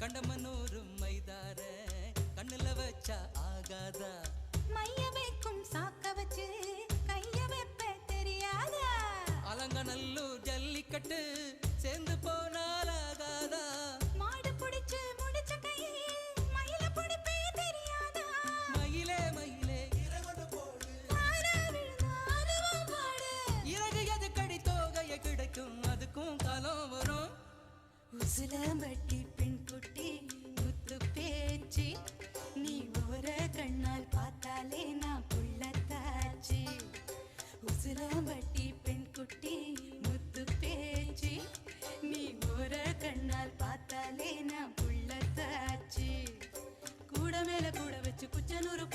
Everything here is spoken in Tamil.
கண்டமனூரும் மைதார கண்ணுல வச்சா ஆகாதா மைய வைக்கும் சாக்க வச்சு கைய வைப்ப தெரியாதா அலங்கநல்லூர் ஜல்லிக்கட்டு சேர்ந்து போனால் ஆகாதா மாடு புடிச்சு முடிச்ச கையே மயில புடிப்பே தெரியாதா மயிலே மயிலே இறகொண்டு போடு ஆனா விழுந்தா அதுவும் பாடு இறகு எது கடி தோகைய கிடைக்கும் அதுக்கும் காலம் வரும் உசிலம்பட்டி பெண் குட்டி முத்து பேச்சு நீ ஓர கண்ணால் பார்த்தாலே நான் புள்ளத்தாச்சு உசிலம்பட்டி பெண் குட்டி முத்து பேச்சு நீ ஓர கண்ணால் பார்த்தாலே நான் புள்ளத்தாச்சு கூட மேல கூட வச்சு குச்சனூர்